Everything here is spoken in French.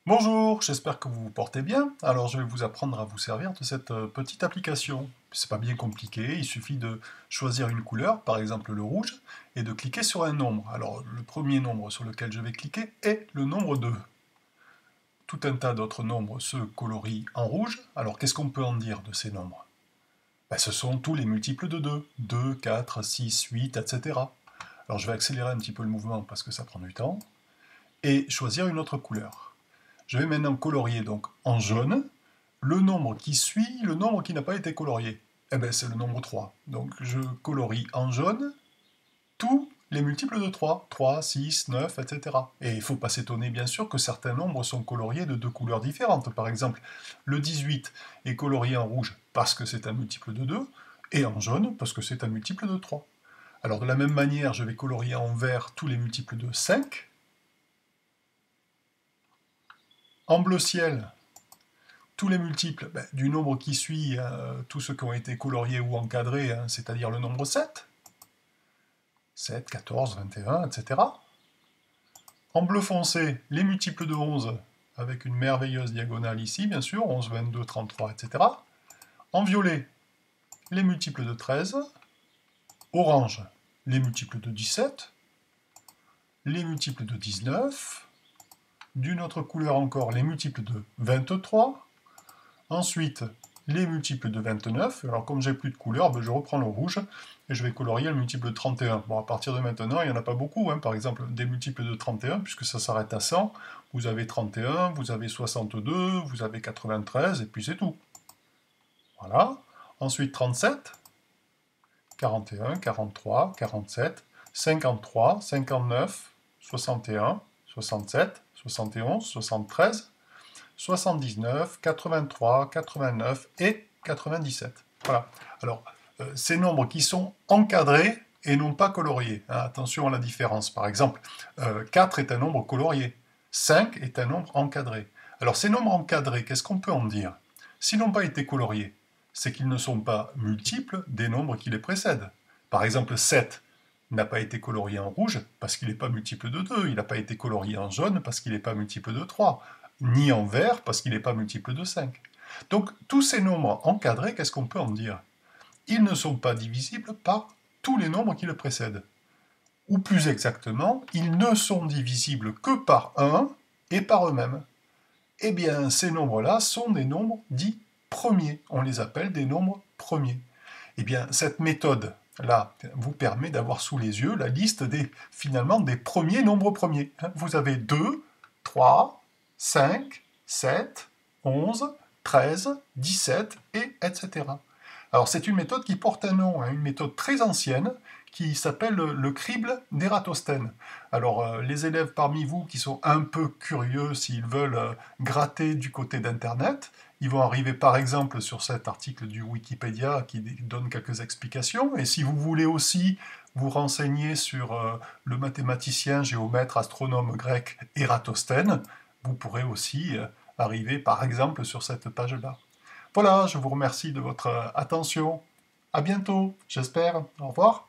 Bonjour, j'espère que vous vous portez bien. Alors je vais vous apprendre à vous servir de cette petite application. C'est pas bien compliqué, il suffit de choisir une couleur, par exemple le rouge, et de cliquer sur un nombre. Alors le premier nombre sur lequel je vais cliquer est le nombre 2. Tout un tas d'autres nombres se colorient en rouge. Alors qu'est-ce qu'on peut en dire de ces nombres? Ben, ce sont tous les multiples de 2. 2, 4, 6, 8, etc. Alors je vais accélérer un petit peu le mouvement parce que ça prend du temps. Et choisir une autre couleur. Je vais maintenant colorier donc en jaune le nombre qui suit le nombre qui n'a pas été colorié. Eh bien, c'est le nombre 3. Donc je colorie en jaune tous les multiples de 3. 3, 6, 9, etc. Et il ne faut pas s'étonner, bien sûr, que certains nombres sont coloriés de deux couleurs différentes. Par exemple, le 18 est colorié en rouge parce que c'est un multiple de 2, et en jaune parce que c'est un multiple de 3. Alors de la même manière, je vais colorier en vert tous les multiples de 5. En bleu ciel, tous les multiples du nombre qui suit tous ceux qui ont été coloriés ou encadrés, c'est-à-dire le nombre 7, 7, 14, 21, etc. En bleu foncé, les multiples de 11, avec une merveilleuse diagonale ici, bien sûr, 11, 22, 33, etc. En violet, les multiples de 13. Orange, les multiples de 17. Les multiples de 19. D'une autre couleur encore, les multiples de 23. Ensuite, les multiples de 29. Alors comme j'ai plus de couleur, je reprends le rouge et je vais colorier le multiple de 31. Bon, à partir de maintenant, il n'y en a pas beaucoup. Par exemple, des multiples de 31, puisque ça s'arrête à 100, vous avez 31, vous avez 62, vous avez 93, et puis c'est tout. Voilà. Ensuite, 37, 41, 43, 47, 53, 59, 61, 67, 71, 73, 79, 83, 89 et 97. Voilà. Alors, ces nombres qui sont encadrés et non pas coloriés. Attention à la différence. Par exemple, 4 est un nombre colorié. 5 est un nombre encadré. Alors, ces nombres encadrés, qu'est-ce qu'on peut en dire? S'ils n'ont pas été coloriés, c'est qu'ils ne sont pas multiples des nombres qui les précèdent. Par exemple, 7 n'a pas été colorié en rouge parce qu'il n'est pas multiple de 2. Il n'a pas été colorié en jaune parce qu'il n'est pas multiple de 3. Ni en vert parce qu'il n'est pas multiple de 5. Donc, tous ces nombres encadrés, qu'est-ce qu'on peut en dire? Ils ne sont pas divisibles par tous les nombres qui le précèdent. Ou plus exactement, ils ne sont divisibles que par 1 et par eux-mêmes. Eh bien, ces nombres-là sont des nombres dits premiers. On les appelle des nombres premiers. Eh bien, cette méthode-là vous permet d'avoir sous les yeux la liste finalement des premiers nombres premiers. Vous avez 2, 3, 5, 7, 11, 13, 17, et etc. Alors c'est une méthode qui porte un nom, une méthode très ancienne, qui s'appelle le crible d'Ératosthène. Alors les élèves parmi vous qui sont un peu curieux, s'ils veulent gratter du côté d'Internet, ils vont arriver par exemple sur cet article du Wikipédia qui donne quelques explications, et si vous voulez aussi vous renseigner sur le mathématicien, géomètre, astronome grec Ératosthène, vous pourrez aussi arriver par exemple sur cette page-là. Voilà, je vous remercie de votre attention. À bientôt, j'espère. Au revoir.